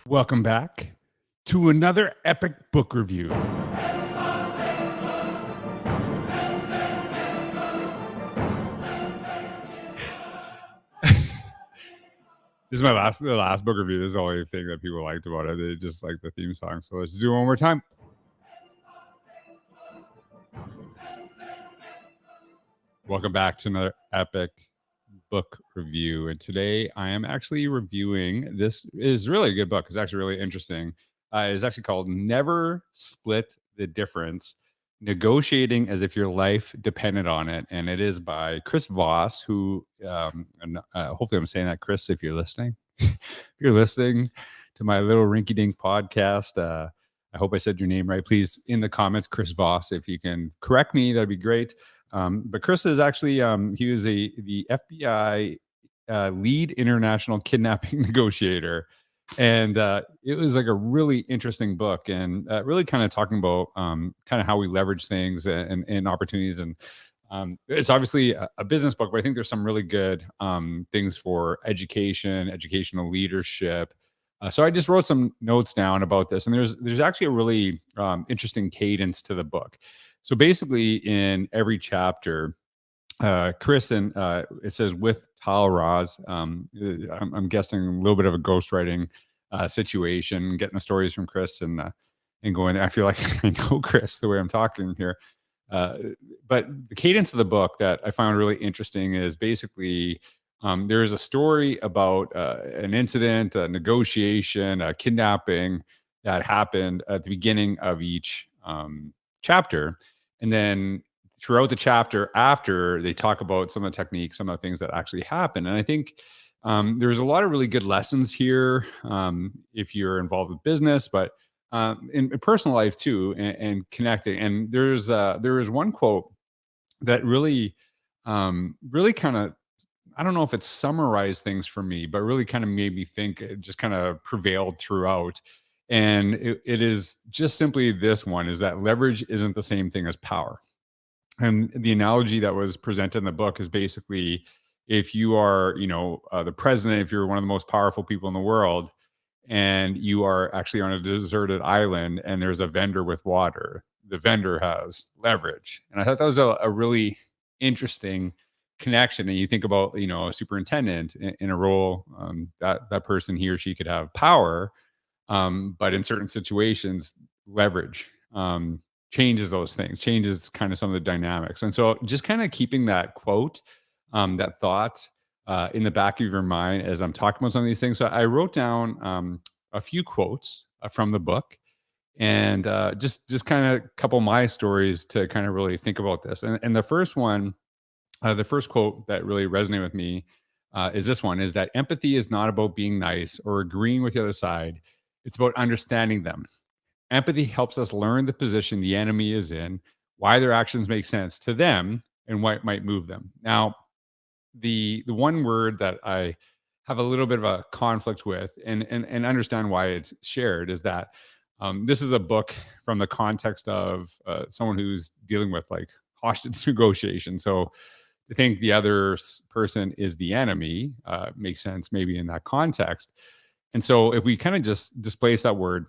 Welcome back to another epic book review. This is the last book review. This is the only thing that people liked about it. They just like the theme song. So let's do it one more time. Welcome back to another epic book review. And today I am actually reviewing, this is really a good book. It's actually really interesting. It's actually called Never Split the Difference, Negotiating as if your life depended on it. And it is by Chris Voss, who, and hopefully I'm saying that, Chris, if you're listening. If you're listening to my little rinky dink podcast, I hope I said your name right. Please, in the comments, Chris Voss, if you can correct me, that'd be great. But Chris is actually, he was the FBI lead international kidnapping negotiator. And it was like a really interesting book, and really kind of talking about kind of how we leverage things and opportunities. And it's obviously a business book, but I think there's some really good things for education, educational leadership. So I just wrote some notes down about this, and there's actually a really interesting cadence to the book. So basically, in every chapter, Chris and it says with Tahl, I'm guessing a little bit of a ghostwriting situation, getting the stories from Chris and going there. I feel like I know Chris the way I'm talking here. Uh, but the cadence of the book that I found really interesting is basically there is a story about an incident, a negotiation, a kidnapping that happened at the beginning of each chapter. And then throughout the chapter after, they talk about some of the techniques, some of the things that actually happen. And I think there's a lot of really good lessons here if you're involved with business, but in personal life too, and connecting. And there is one quote that really kind of, I don't know if it summarized things for me, but really kind of made me think. It just kind of prevailed throughout. And it is just simply this one, is that leverage isn't the same thing as power. And the analogy that was presented in the book is basically, if you are, the president, if you're one of the most powerful people in the world, and you are actually on a deserted island and there's a vendor with water, the vendor has leverage. And I thought that was a really interesting connection. And you think about, a superintendent in a role, that person, he or she could have power, but in certain situations, leverage changes those things, changes kind of some of the dynamics. And so just kind of keeping that quote, that thought in the back of your mind as I'm talking about some of these things. So I wrote down a few quotes from the book, and just kind of a couple of my stories to kind of really think about this. And the first one, the first quote that really resonated with me is this one: is that empathy is not about being nice or agreeing with the other side. It's about understanding them. Empathy helps us learn the position the enemy is in, why their actions make sense to them, and what might move them. Now, the one word that I have a little bit of a conflict with, and understand why it's shared, is that this is a book from the context of someone who's dealing with like hostage negotiation. So to think the other person is the enemy makes sense maybe in that context. And so if we kind of just displace that word,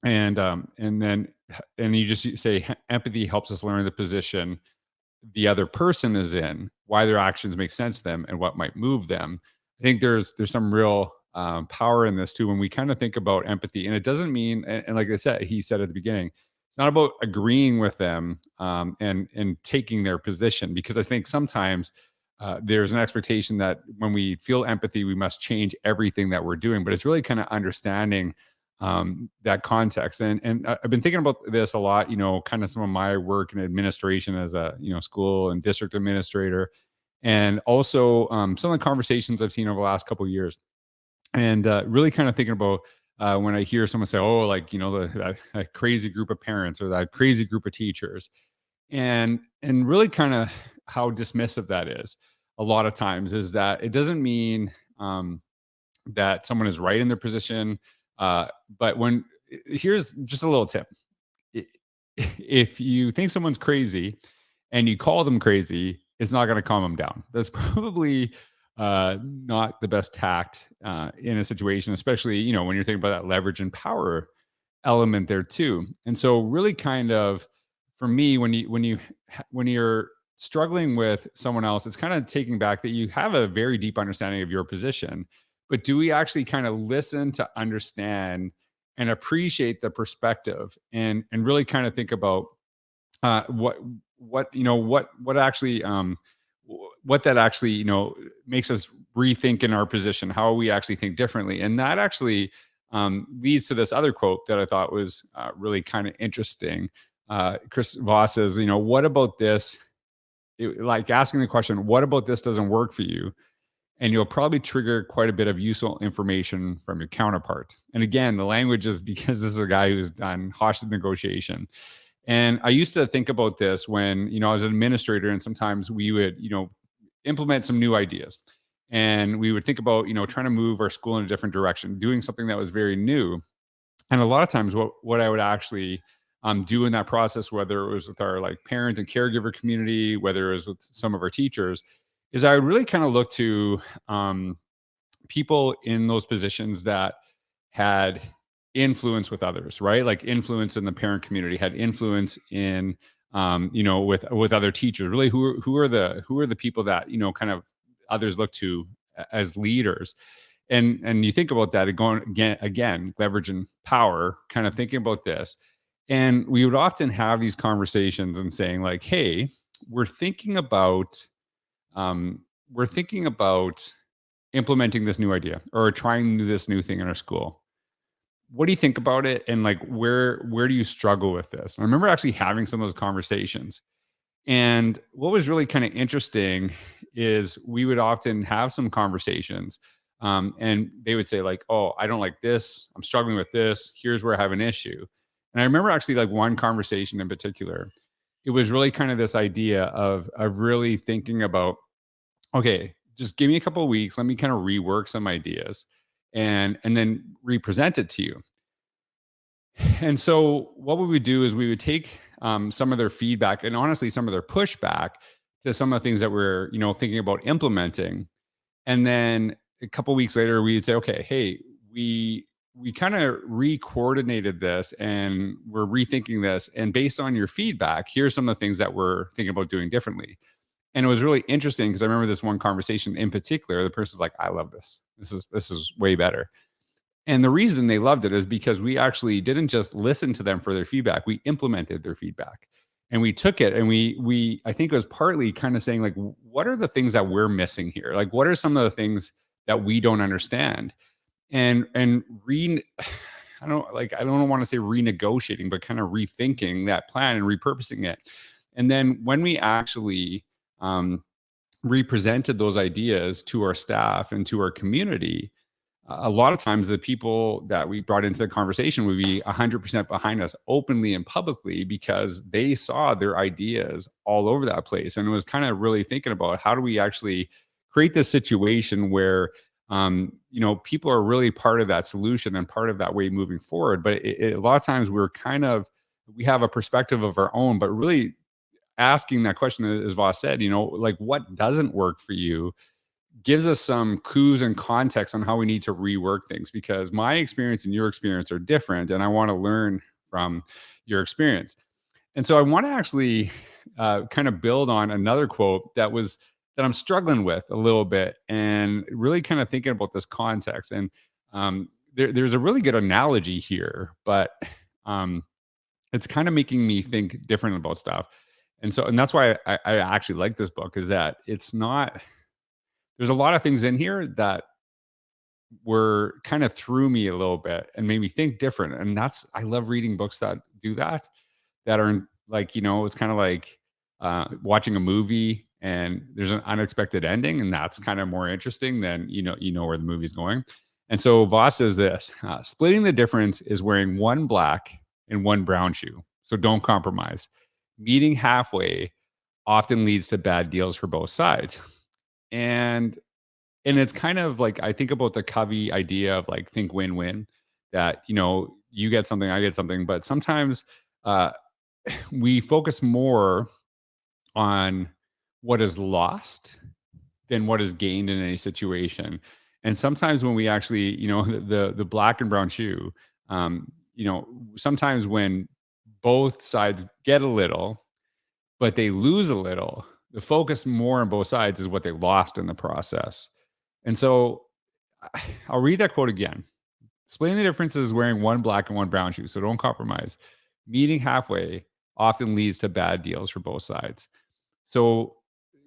and then and you just say empathy helps us learn the position the other person is in, why their actions make sense to them, and what might move them. I think there's some real power in this too when we kind of think about empathy. And it doesn't mean, and like I said, he said at the beginning, it's not about agreeing with them and taking their position, because I think sometimes there's an expectation that when we feel empathy, we must change everything that we're doing. But it's really kind of understanding that context. And I've been thinking about this a lot, kind of some of my work in administration as a, school and district administrator, and also some of the conversations I've seen over the last couple of years. And really kind of thinking about when I hear someone say, oh, like, that crazy group of parents or that crazy group of teachers, and really kind of how dismissive that is a lot of times, is that it doesn't mean that someone is right in their position. But here's just a little tip. I- If you think someone's crazy and you call them crazy, it's not going to calm them down. That's probably not the best tact in a situation, especially, when you're thinking about that leverage and power element there too. And so really kind of for me, when you're struggling with someone else, it's kind of taking back that you have a very deep understanding of your position, but do we actually kind of listen to understand and appreciate the perspective and really kind of think about what actually what that actually makes us rethink in our position, how we actually think differently. And that actually leads to this other quote that I thought was really kind of interesting. Chris Voss says, what about this? Like asking the question, what about this doesn't work for you? And you'll probably trigger quite a bit of useful information from your counterpart. And again, the language is because this is a guy who's done hostage negotiation. And I used to think about this when, I was an administrator, and sometimes we would, implement some new ideas. And we would think about, trying to move our school in a different direction, doing something that was very new. And a lot of times what I would actually do in that process, whether it was with our like parent and caregiver community, whether it was with some of our teachers, is I would really kind of look to people in those positions that had influence with others, right? Like influence in the parent community, had influence in with other teachers. Really, who are the people that kind of others look to as leaders. And you think about that going again, leverage and power, kind of thinking about this. And we would often have these conversations and saying, like, hey, we're thinking about um, we're thinking about implementing this new idea or trying this new thing in our school. What do you think about it? And like, where do you struggle with this? And I remember actually having some of those conversations. And what was really kind of interesting is we would often have some conversations, and they would say like, "Oh, I don't like this. I'm struggling with this. Here's where I have an issue." And I remember actually like one conversation in particular. It was really kind of this idea of really thinking about, okay, just give me a couple of weeks. Let me kind of rework some ideas, and then represent it to you. And so what we would do is we would take some of their feedback and honestly some of their pushback to some of the things that we're thinking about implementing. And then a couple weeks later, we'd say, okay, hey, we kind of re-coordinated this and we're rethinking this. And based on your feedback, here's some of the things that we're thinking about doing differently. And it was really interesting because I remember this one conversation in particular. The person's like, I love this. This is way better. And the reason they loved it is because we actually didn't just listen to them for their feedback. We implemented their feedback. And we took it and we I think it was partly kind of saying like, what are the things that we're missing here? Like what are some of the things that we don't understand? And I don't want to say renegotiating, but kind of rethinking that plan and repurposing it. And then when we actually represented those ideas to our staff and to our community, a lot of times the people that we brought into the conversation would be 100% behind us openly and publicly because they saw their ideas all over that place. And it was kind of really thinking about how do we actually create this situation where people are really part of that solution and part of that way moving forward. But a lot of times we have a perspective of our own, but really asking that question, as Voss said, like what doesn't work for you gives us some clues and context on how we need to rework things because my experience and your experience are different and I want to learn from your experience. And so I want to actually kind of build on another quote that I'm struggling with a little bit and really kind of thinking about this context. And there's a really good analogy here, but um, it's kind of making me think different about stuff. And that's why I actually like this book is that it's not, there's a lot of things in here that were kind of threw me a little bit and made me think different. And I love reading books that do that, that are like, it's kind of like watching a movie and there's an unexpected ending. And that's kind of more interesting than, where the movie's going. And so Voss says this splitting the difference is wearing one black and one brown shoe. So don't compromise. Meeting halfway often leads to bad deals for both sides. And it's kind of like I think about the Covey idea of like think win-win that you get something, I get something, but sometimes uh we focus more on what is lost than what is gained in any situation. And sometimes when we actually, the black and brown shoe, sometimes when both sides get a little, but they lose a little, the focus more on both sides is what they lost in the process. And so I'll read that quote again. Explain the differences wearing one black and one brown shoe. So don't compromise. Meeting halfway often leads to bad deals for both sides. So,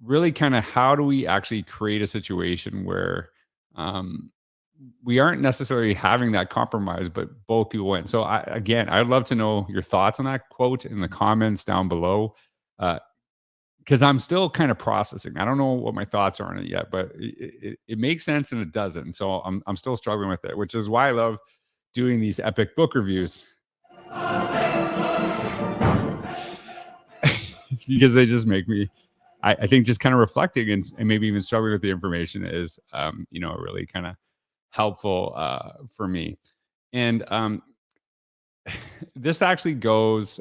really, kind of how do we actually create a situation where um, we aren't necessarily having that compromise, but both people win? So, I'd love to know your thoughts on that quote in the comments down below. Because I'm still kind of processing. I don't know what my thoughts are on it yet, but it makes sense and it doesn't. So I'm still struggling with it, which is why I love doing these epic book reviews because they just make me, I think, just kind of reflecting and maybe even struggling with the information is, really kind of helpful for me. And this actually goes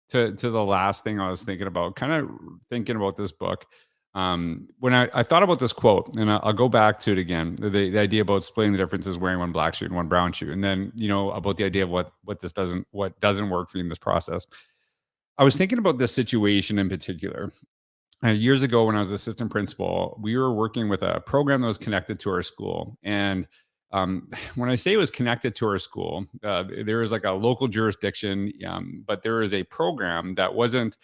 to the last thing I was thinking about, kind of thinking about this book. When I thought about this quote, and I'll go back to it again, the idea about splitting the differences, wearing one black shoe and one brown shoe, and then about the idea of what doesn't work for you in this process. I was thinking about this situation in particular. Years ago, when I was assistant principal, we were working with a program that was connected to our school. And when I say it was connected to our school, there was like a local jurisdiction, but there was a program that wasn't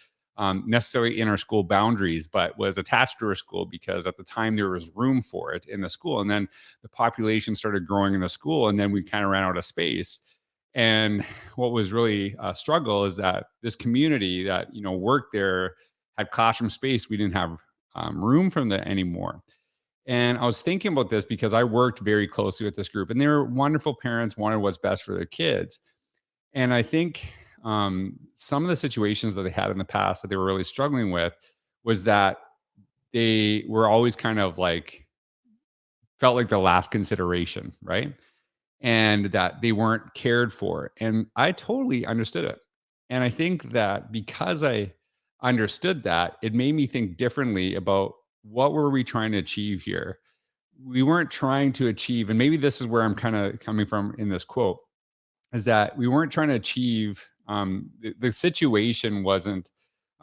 necessarily in our school boundaries, but was attached to our school because at the time there was room for it in the school. And then the population started growing in the school, and then we kind of ran out of space. And what was really a struggle is that this community that worked there had classroom space. We didn't have room for them anymore. And I was thinking about this because I worked very closely with this group, and they were wonderful parents, wanted what's best for their kids. And I think some of the situations that they had in the past that they were really struggling with was that they were always kind of like felt like the last consideration, right? And that they weren't cared for. And I totally understood it. And I think that because I understood that, it made me think differently about what were we trying to achieve here. We weren't trying to achieve, and maybe this is where I'm kind of coming from in this quote, is that we weren't trying to achieve, the situation wasn't,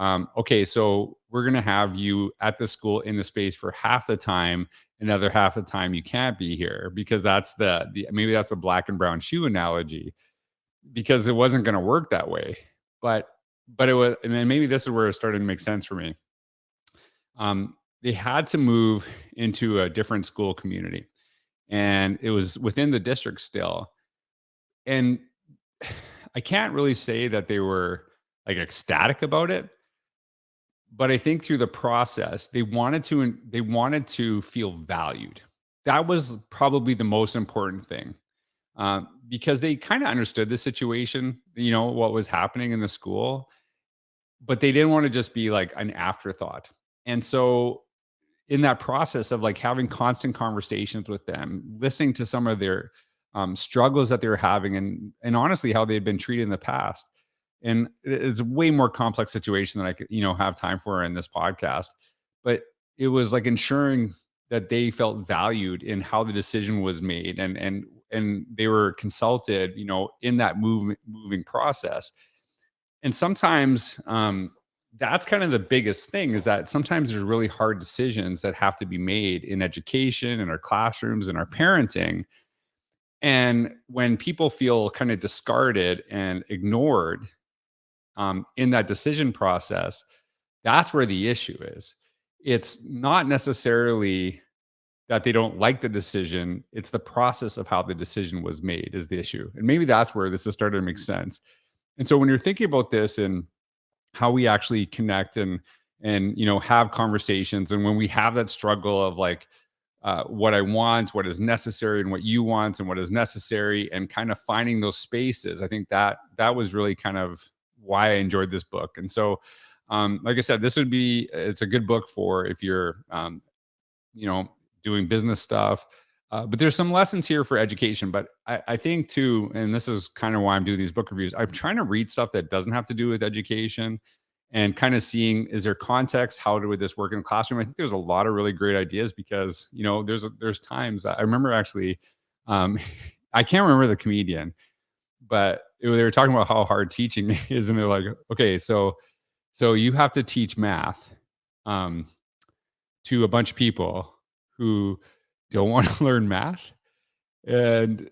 okay, so we're going to have you at the school in the space for half the time, another half the time you can't be here, because that's the maybe that's a black and brown shoe analogy, because it wasn't going to work that way. But it was, and then maybe this is where it started to make sense for me. They had to move into a different school community, and it was within the district still. And I can't really say that they were like ecstatic about it, but I think through the process, they wanted to feel valued. That was probably the most important thing, because they kind of understood the situation, what was happening in the school, but they didn't want to just be like an afterthought. And so in that process of like having constant conversations with them, listening to some of their struggles that they were having, and honestly how they had been treated in the past. And it's a way more complex situation than I could have time for in this podcast. But it was like ensuring that they felt valued in how the decision was made, and they were consulted, in that moving process. And sometimes that's kind of the biggest thing, is that sometimes there's really hard decisions that have to be made in education, in our classrooms, in our parenting. And when people feel kind of discarded and ignored in that decision process, that's where the issue is. It's not necessarily that they don't like the decision, it's the process of how the decision was made is the issue. And maybe that's where this has started to make sense. And so when you're thinking about this and how we actually connect and have conversations, and when we have that struggle of like what I want, what is necessary, and what you want, and what is necessary, and kind of finding those spaces, I think that was really kind of why I enjoyed this book. And so, like I said, it's a good book for if you're you know doing business stuff. But there's some lessons here for education. But I think too, and this is kind of why I'm doing these book reviews, I'm trying to read stuff that doesn't have to do with education. and kind of seeing, is there context? How would this work in the classroom? I think there's a lot of really great ideas because, there's times I remember actually, I can't remember the comedian, but they were talking about how hard teaching is. And they're like, okay, so you have to teach math um, to a bunch of people who don't want to learn math. And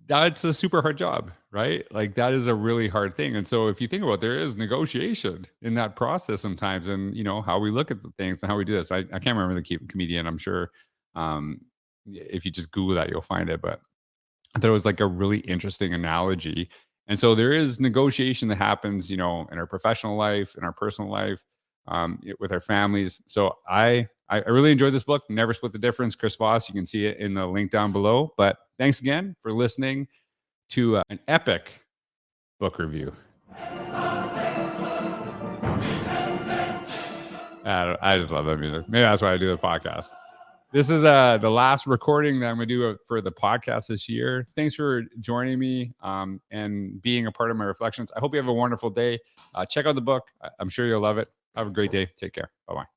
that's a super hard job, right? Like that is a really hard thing. And so if you think about it, there is negotiation in that process sometimes, and how we look at the things and how we do this. I can't remember the comedian. I'm sure if you just Google that, you'll find it. But I thought it was like a really interesting analogy. And so there is negotiation that happens, in our professional life, in our personal life, with our families. So I really enjoyed this book, Never Split the Difference, Chris Voss. You can see it in the link down below. But thanks again for listening to an epic book review. I just love that music. Maybe that's why I do the podcast. This is the last recording that I'm going to do for the podcast this year. Thanks for joining me and being a part of my reflections. I hope you have a wonderful day. Check out the book. I'm sure you'll love it. Have a great day. Take care. Bye-bye.